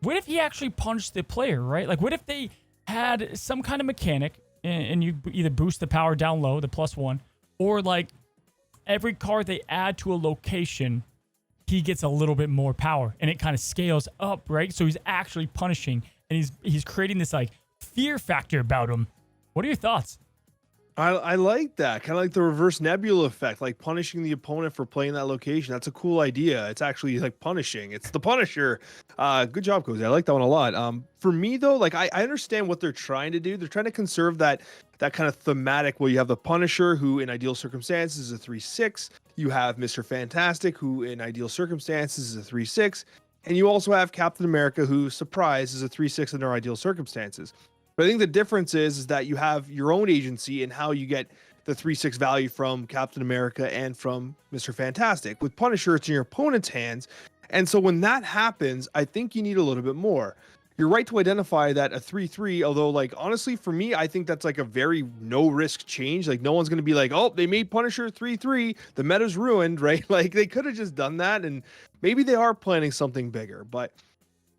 What if he actually punched the player, right? Like, what if they had some kind of mechanic, and you either boost the power down low, the +1, or like every card they add to a location, he gets a little bit more power, and it kind of scales up, right? So he's actually punishing, and he's creating this like fear factor about him. What are your thoughts? I like that. Kind of like the reverse Nebula effect, like punishing the opponent for playing that location. That's a cool idea. It's actually like punishing. It's the Punisher. Good job, Cozy. I like that one a lot. For me though, like I understand what they're trying to do. They're trying to conserve that kind of thematic where you have the Punisher, who in ideal circumstances is a 3/6. You have Mr. Fantastic, who in ideal circumstances is a 3/6. And you also have Captain America, who, surprise, is a 3/6 under ideal circumstances. But I think the difference is that you have your own agency in how you get the 3/6 value from Captain America and from Mr. Fantastic. With Punisher, it's in your opponent's hands. And so when that happens, I think you need a little bit more. You're right to identify that a 3/3, although, like, honestly, for me, I think that's like a very no-risk change. Like, no one's going to be like, oh, they made Punisher 3/3. The meta's ruined, right? Like, they could have just done that, and maybe they are planning something bigger. But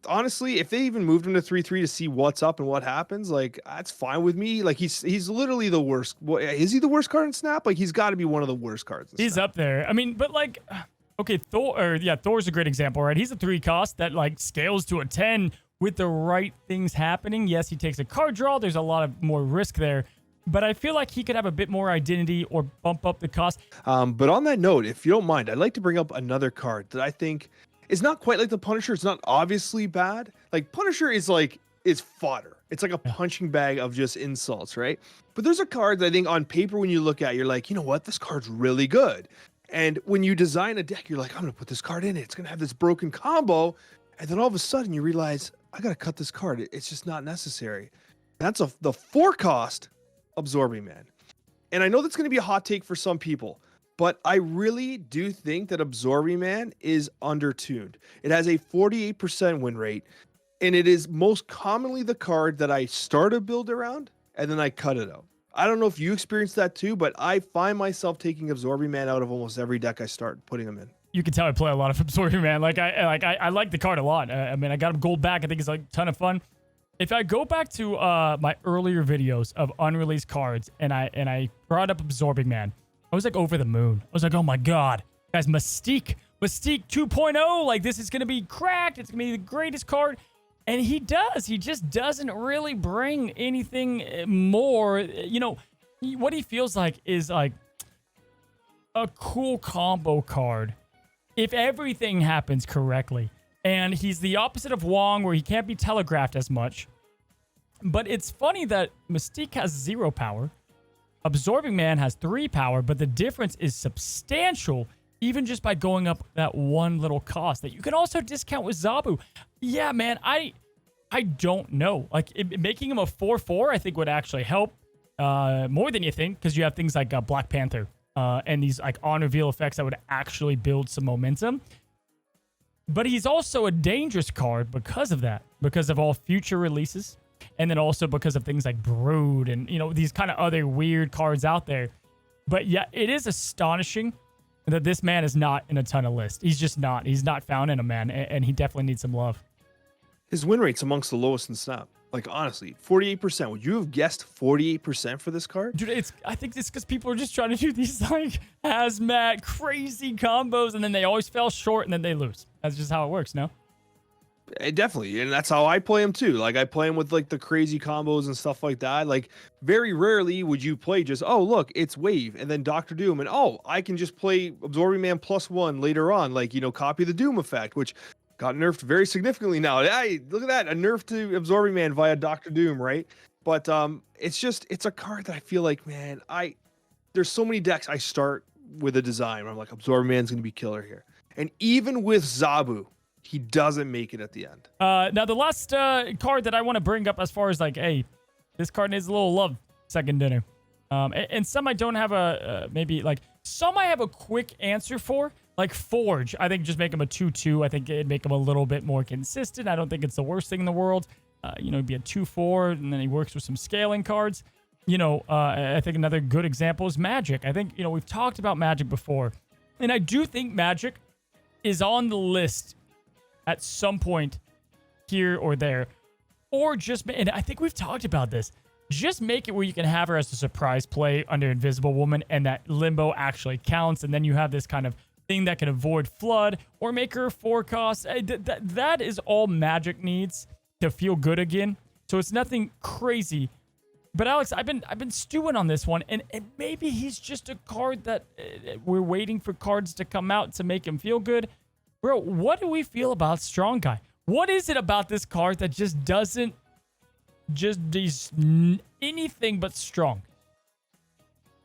honestly, if they even moved him to 3/3 to see what's up and what happens, like, that's fine with me. Like, he's literally the worst. Is he the worst card in Snap? Like, he's got to be one of the worst cards in He's Snap. up there. I mean, but like, okay, Thor's a great example, right? He's a 3 cost that like scales to a 10 with the right things happening. Yes, he takes a card draw. There's a lot of more risk there, but I feel like he could have a bit more identity or bump up the cost. But on that note, if you don't mind, I'd like to bring up another card that I think is not quite like the Punisher. It's not obviously bad. Like, Punisher is fodder. It's like a punching bag of just insults, right? But there's a card that I think on paper, when you look at, you're like, you know what? This card's really good. And when you design a deck, you're like, I'm going to put this card in it. It's going to have this broken combo. And then all of a sudden you realize, I got to cut this card. It's just not necessary. That's the 4 cost Absorbing Man. And I know that's going to be a hot take for some people, but I really do think that Absorbing Man is undertuned. It has a 48% win rate, and it is most commonly the card that I start a build around, and then I cut it out. I don't know if you experience that too, but I find myself taking Absorbing Man out of almost every deck I start putting him in. You can tell I play a lot of Absorbing Man. Like I like the card a lot. I mean, I got him gold back. I think it's like a ton of fun. If I go back to my earlier videos of unreleased cards, and I brought up Absorbing Man, I was like over the moon. I was like, oh my god, guys, Mystique 2.0. Like, this is gonna be cracked. It's gonna be the greatest card. And he just doesn't really bring anything more. You know, what he feels like is like a cool combo card if everything happens correctly. And he's the opposite of Wong, where he can't be telegraphed as much. But it's funny that Mystique has 0 power. Absorbing Man has 3 power, but the difference is substantial even just by going up that one little cost that you can also discount with Zabu. Yeah, man, I don't know. Like, making him a 4/4, I think would actually help more than you think, because you have things like Black Panther and these like on reveal effects that would actually build some momentum. But he's also a dangerous card because of that, because of all future releases, and then also because of things like Brood and, you know, these kind of other weird cards out there. But yeah, it is astonishing that this man is not in a ton of lists. He's just not. He's not found in a man, and he definitely needs some love. His win rate's amongst the lowest in Snap. Like, honestly, 48%. Would you have guessed 48% for this card? Dude, I think it's because people are just trying to do these like hazmat crazy combos, and then they always fell short, and then they lose. That's just how it works, no? Definitely, and that's how I play him too. Like, I play him with like the crazy combos and stuff like that. Like, very rarely would you play just, oh look, it's Wave and then Doctor Doom, and oh, I can just play Absorbing Man +1 later on. Like, you know, copy the Doom effect, which got nerfed very significantly now. Hey, look at that, a nerf to Absorbing Man via Doctor Doom, right? But it's a card that I feel like, man, there's so many decks I start with a design where I'm like, Absorbing Man's gonna be killer here, and even with Zabu, he doesn't make it at the end. Now, the last card that I want to bring up as far as like, hey, this card needs a little love, Second Dinner. And some I don't have maybe like, some I have a quick answer for, like Forge. I think just make him a 2/2. I think it'd make him a little bit more consistent. I don't think it's the worst thing in the world. You know, he'd be a 2/4, and then he works with some scaling cards. You know, I think another good example is Magic. I think, you know, we've talked about Magic before, and I do think Magic is on the list at some point here or there, or just, and I think we've talked about this, just make it where you can have her as a surprise play under Invisible Woman, and that Limbo actually counts, and then you have this kind of thing that can avoid Flood, or make her a 4-cost. That is all Magic needs to feel good again. So it's nothing crazy. But Alex, I've been stewing on this one, and maybe he's just a card that we're waiting for cards to come out to make him feel good. Bro, what do we feel about Strong Guy? What is it about this card that just doesn't anything but strong?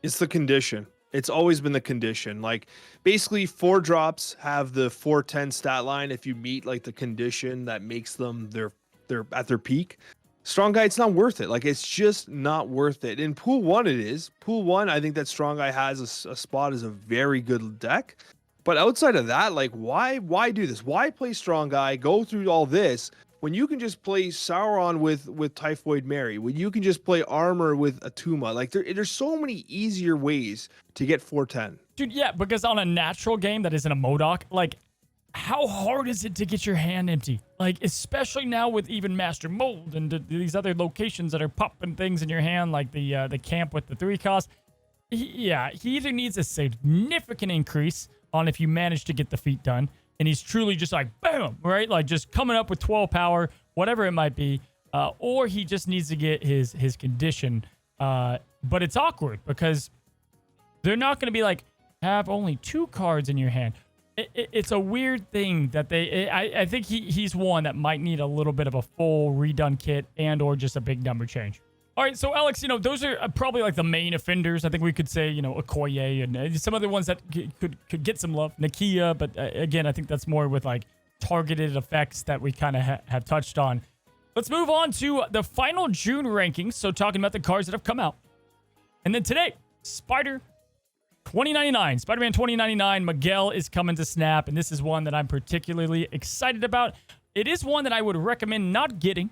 It's the condition. It's always been the condition. Like, basically 4 drops have the 410 stat line if you meet like the condition that makes them they're at their peak. Strong Guy, it's not worth it. Like, it's just not worth it. In Pool 1 it is. Pool 1, I think that Strong Guy has a spot as a very good deck. But outside of that, like, why do this? Why play Strong Guy, go through all this, when you can just play Sauron with Typhoid Mary, when you can just play Armor with Atuma? Like, there's so many easier ways to get 410. Dude, yeah, because on a natural game that isn't a MODOK, like, how hard is it to get your hand empty? Like, especially now with even Master Mold and these other locations that are popping things in your hand, like the camp with the 3-cost. He either needs a significant increase on if you manage to get the feat done, and he's truly just like, bam, right? Like, just coming up with 12 power, whatever it might be, or he just needs to get his condition. But it's awkward because they're not going to be like, have only 2 cards in your hand. It's a weird thing that I think he's one that might need a little bit of a full redone kit and or just a big number change. All right, so Alex, you know, those are probably like the main offenders. I think we could say, you know, Okoye and some other ones that could get some love. Nakia, but again, I think that's more with like targeted effects that we kind of have touched on. Let's move on to the final June rankings. So talking about the cards that have come out. And then today, Spider-Man 2099, Miguel is coming to Snap, and this is one that I'm particularly excited about. It is one that I would recommend not getting,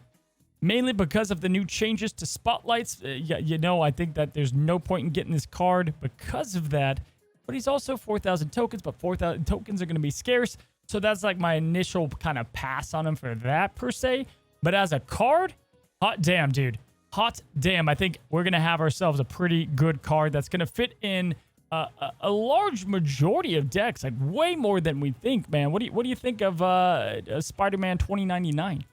mainly because of the new changes to spotlights. You know, I think that there's no point in getting this card because of that. But he's also 4,000 tokens, but 4,000 tokens are going to be scarce. So that's like my initial kind of pass on him for that per se. But as a card, hot damn, dude. Hot damn. I think we're going to have ourselves a pretty good card that's going to fit in a large majority of decks, like way more than we think, man. What do you think of Spider-Man 2099?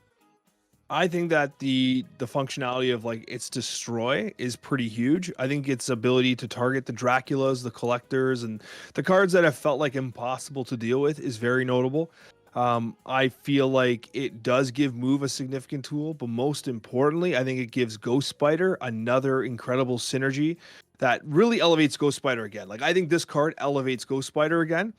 I think that the functionality of like its destroy is pretty huge. I think its ability to target the Draculas, the collectors, and the cards that have felt like impossible to deal with is very notable. I feel like it does give Move a significant tool, but most importantly, I think it gives Ghost Spider another incredible synergy that really elevates Ghost Spider again. Like, I think this card elevates Ghost Spider again.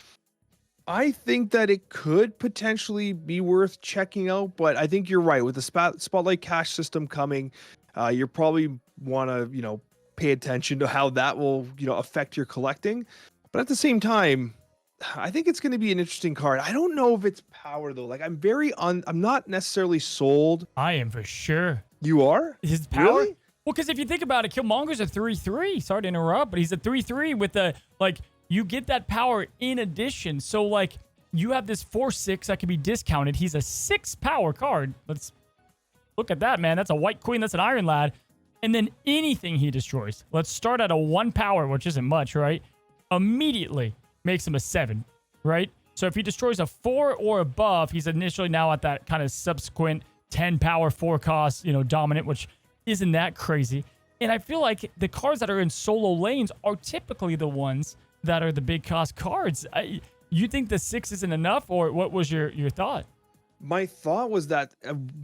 I think that it could potentially be worth checking out, but I think you're right with the Spotlight cash system coming. You probably want to, pay attention to how that will, affect your collecting. But at the same time, I think it's going to be an interesting card. I don't know if it's power though. Like I'm not necessarily sold. I am for sure. You are? His power? Really? Well, because if you think about it, Killmonger's a 3/3. Sorry to interrupt, but he's a 3/3 with the, like, you get that power in addition. So, like, you have this 4/6 that can be discounted. He's a 6 power card. Let's look at that, man. That's a White Queen. That's an Iron Lad. And then anything he destroys. Let's start at a 1 power, which isn't much, right? Immediately makes him a 7, right? So if he destroys a 4 or above, he's initially now at that kind of subsequent 10 power, 4 cost, dominant, which isn't that crazy. And I feel like the cards that are in solo lanes are typically the ones that are the big cost cards. You think the 6 isn't enough, or what was your thought? My thought was that,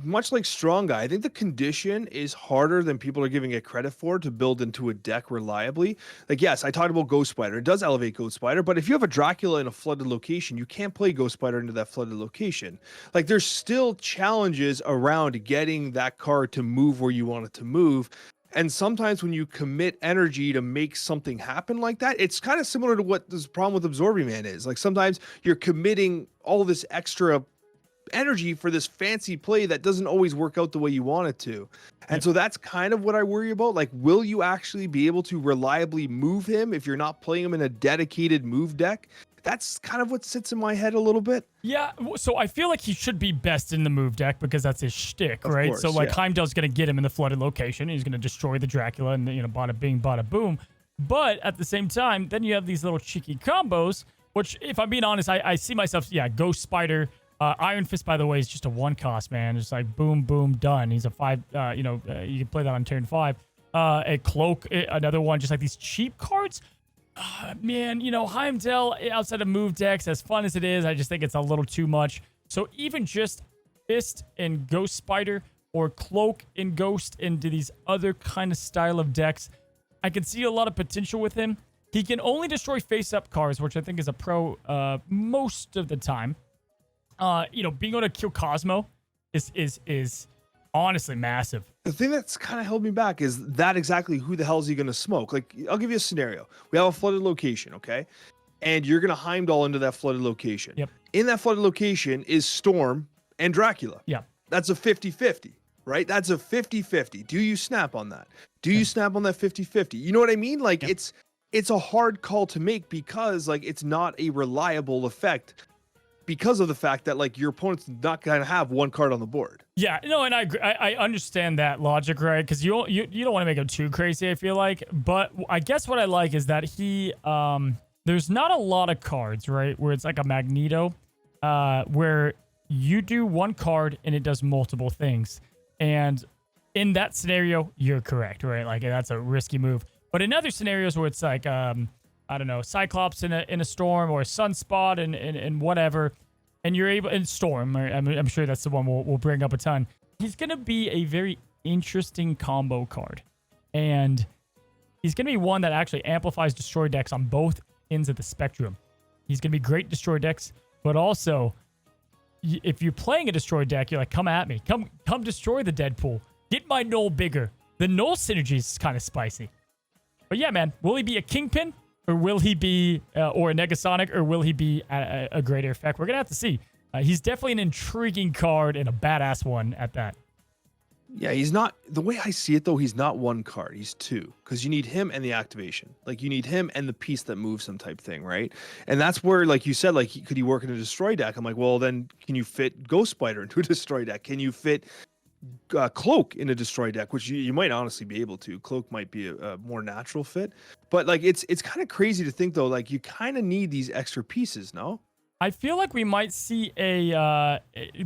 much like Strong Guy, I think the condition is harder than people are giving it credit for to build into a deck reliably. Like, yes, I talked about Ghost Spider. It does elevate Ghost Spider, but if you have a Dracula in a flooded location, you can't play Ghost Spider into that flooded location. Like, there's still challenges around getting that card to move where you want it to move. And sometimes when you commit energy to make something happen like that, it's kind of similar to what this problem with Absorbing Man is. Like, sometimes you're committing all this extra energy for this fancy play that doesn't always work out the way you want it to. And so that's kind of what I worry about. Like, will you actually be able to reliably move him if you're not playing him in a dedicated move deck? That's kind of what sits in my head a little bit. Yeah, so I feel like he should be best in the move deck because that's his shtick, right? Course, so, like, yeah. Heimdall's going to get him in the flooded location. He's going to destroy the Dracula and, bada bing, bada boom. But at the same time, then you have these little cheeky combos, which, if I'm being honest, I see myself, Ghost Spider. Iron Fist, by the way, is just a 1 cost, man. It's like boom, boom, done. He's a 5, you can play that on turn 5. A Cloak, another one, just like these cheap cards. Man, Heimdall outside of move decks, as fun as it is, I just think it's a little too much. So even just Fist and Ghost Spider or Cloak and Ghost into these other kind of style of decks, I can see a lot of potential with him. He can only destroy face-up cards, which I think is a pro most of the time. Being able to kill Cosmo is honestly massive. The thing that's kind of held me back is that exactly who the hell is he going to smoke? Like, I'll give you a scenario. We have a flooded location, okay? And you're going to Heimdall into that flooded location. Yep. In that flooded location is Storm and Dracula. Yeah. That's a 50-50, right? That's a 50-50. Do you snap on that? Do you snap on that 50-50? You know what I mean? Like, it's a hard call to make because, like, it's not a reliable effect, because of the fact that, like, your opponent's not going to have 1 card on the board. Yeah, no, and I understand that logic, right? Because you don't want to make him too crazy, I feel like. But I guess what I like is that he there's not a lot of cards, right, where it's like a Magneto, where you do 1 card and it does multiple things. And in that scenario, you're correct, right? Like, that's a risky move. But in other scenarios where it's like I don't know, Cyclops in a storm or a Sunspot and whatever, and you're able, and Storm, I'm sure that's the one we'll bring up a ton. He's going to be a very interesting combo card. And he's going to be one that actually amplifies destroy decks on both ends of the spectrum. He's going to be great destroy decks, but also, if you're playing a destroy deck, you're like, come at me. Come destroy the Deadpool. Get my Null bigger. The Null synergy is kind of spicy. But yeah, man, will he be a Kingpin? Or will he be, or a Negasonic, or will he be a greater effect? We're going to have to see. He's definitely an intriguing card and a badass one at that. Yeah, he's not, the way I see it though, he's not 1 card, he's 2. Because you need him and the activation. Like, you need him and the piece that moves him type thing, right? And that's where, like you said, like, could he work in a destroy deck? I'm like, well, then can you fit Ghost Spider into a destroy deck? Can you fit Cloak in a destroy deck, which you might honestly be able to. Cloak might be a more natural fit, but like it's kind of crazy to think though, like you kind of need these extra pieces, no? I feel like we might see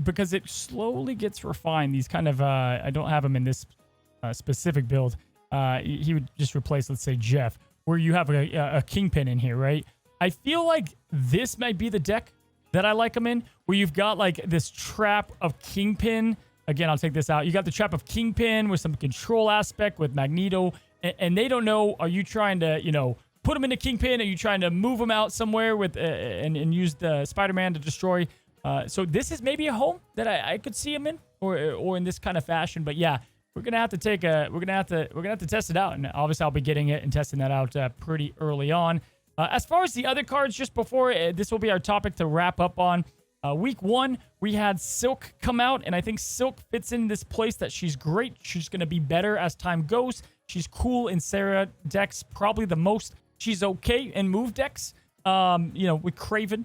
because it slowly gets refined, these kind of I don't have him in this specific build. He would just replace, let's say, Jeff, where you have a Kingpin in here, right? I feel like this might be the deck that I like him in, where you've got like this trap of Kingpin. Again, I'll take this out. You got the trap of Kingpin with some control aspect with Magneto, and they don't know, are you trying to, put them into Kingpin? Are you trying to move them out somewhere with and use the Spider-Man to destroy? So this is maybe a home that I could see him in, or in this kind of fashion. But yeah, we're gonna have to test it out, and obviously I'll be getting it and testing that out pretty early on. As far as the other cards, just before this will be our topic to wrap up on. Week 1, we had Silk come out, and I think Silk fits in this place that she's great. She's going to be better as time goes. She's cool in Sarah decks, probably the most. She's okay in move decks, with Craven.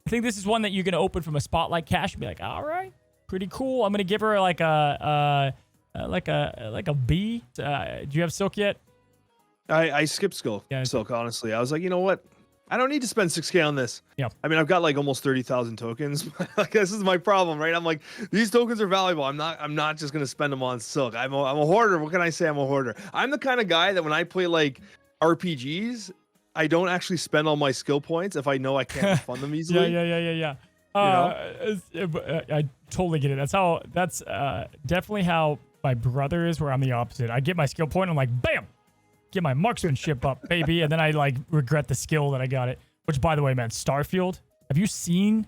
I think this is one that you're going to open from a Spotlight cache and be like, all right, pretty cool. I'm going to give her like a B. Do you have Silk yet? I skipped Silk, honestly. I was like, you know what? I don't need to spend 6K on this. Yeah. I mean, I've got like almost 30,000 tokens. Like, this is my problem, right? I'm like, these tokens are valuable. I'm not just gonna spend them on Silk. I'm a hoarder. What can I say? I'm a hoarder. I'm the kind of guy that when I play like RPGs, I don't actually spend all my skill points if I know I can't fund them easily. Yeah. I totally get it. That's definitely how my brother is, where I'm the opposite. I get my skill point, I'm like, bam! Get my marksmanship up, baby. And then I like regret the skill that I got it. Which, by the way, man, Starfield. Have you seen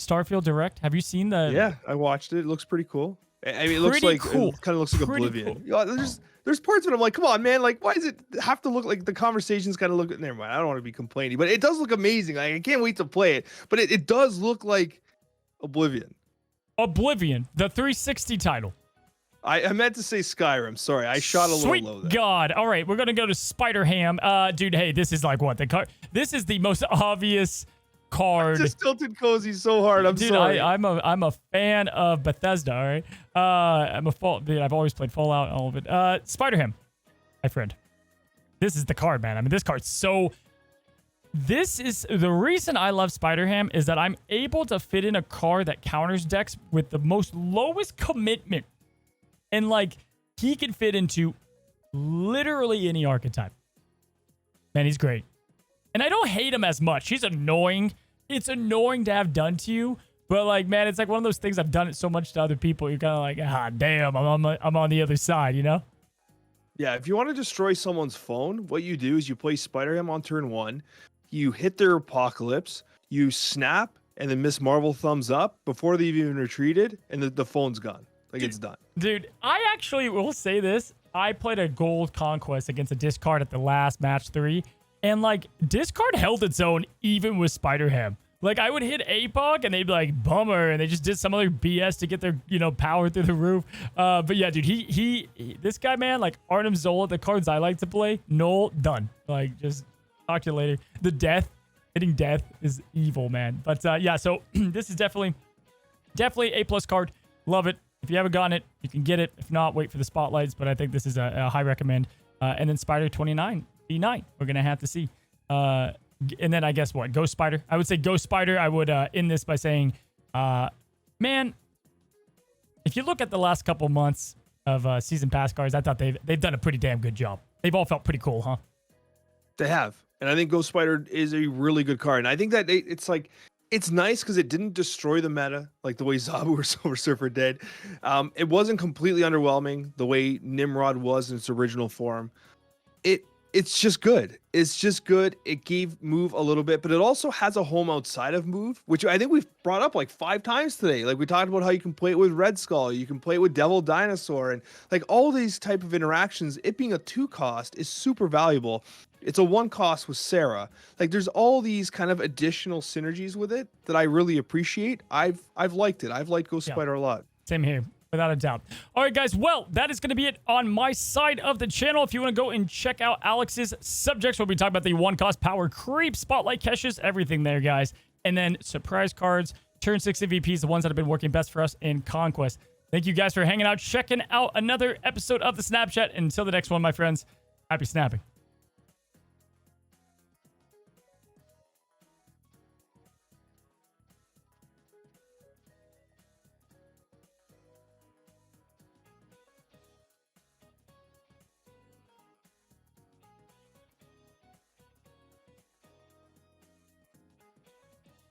Starfield Direct? Have you seen the? Yeah, I watched it. It looks pretty cool. I mean, it looks like cool. It kind of looks like Oblivion. Cool. Yeah, there's parts of it I'm like, come on, man. Like, why does it have to look like the conversations kind of look? Never mind. I don't want to be complaining, but it does look amazing. Like, I can't wait to play it. But it does look like Oblivion. Oblivion, the 360 title. I meant to say Skyrim. Sorry, I shot a little low there. Sweet God. All right, we're going to go to Spider-Ham. Dude, hey, this is like what? This is the most obvious card. I just tilted Cozy so hard. I'm sorry. I'm a fan of Bethesda, all right? I've always played Fallout, all of it. Spider-Ham, my friend. This is the card, man. I mean, this card's so... This is... The reason I love Spider-Ham is that I'm able to fit in a card that counters decks with the most lowest commitment. And, like, he can fit into literally any archetype. Man, he's great. And I don't hate him as much. He's annoying. It's annoying to have done to you. But, like, man, it's like one of those things I've done it so much to other people. You're kind of like, damn, I'm on the other side, you know? Yeah, if you want to destroy someone's phone, what you do is you play Spider-Ham on turn 1. You hit their Apocalypse. You snap, and then Miss Marvel thumbs up before they've even retreated, and the phone's gone. Like, it's done. Dude, I actually will say this. I played a gold conquest against a discard at the last match 3. And, like, discard held its own even with Spider-Ham. Like, I would hit APOC and they'd be like, bummer. And they just did some other BS to get their, power through the roof. But yeah, dude, he this guy, man, like Arnim Zola, the cards I like to play, null, done. Like, just talk to you later. Hitting death is evil, man. But yeah, so this is definitely A+ card. Love it. If you haven't gotten it, you can get it. If not, wait for the spotlights. But I think this is a high recommend. And then Spider 29, B9. We're going to have to see. And then I guess what? Ghost Spider. I would say Ghost Spider. I would end this by saying, man, if you look at the last couple months of season pass cards, I thought they've done a pretty damn good job. They've all felt pretty cool, huh? They have. And I think Ghost Spider is a really good card. And I think that it's like... It's nice because it didn't destroy the meta like the way Zabu or Silver Surfer did. It wasn't completely underwhelming the way Nimrod was in its original form. It's just good. It's just good. It gave Move a little bit, but it also has a home outside of Move, which I think we've brought up like 5 times today. Like, we talked about how you can play it with Red Skull, you can play it with Devil Dinosaur, and like all these type of interactions. It being a 2 cost is super valuable. It's a 1 cost with Sarah. Like, there's all these kind of additional synergies with it that I really appreciate. I've liked it. I've liked Ghost Spider a lot. Same here, without a doubt. All right, guys. Well, that is going to be it on my side of the channel. If you want to go and check out Alex's subjects, we'll be talking about the 1 cost power creep, spotlight KESHAs, everything there, guys. And then surprise cards, turn 6 MVPs, the ones that have been working best for us in Conquest. Thank you guys for hanging out, checking out another episode of the Snapchat. Until the next one, my friends, happy snapping.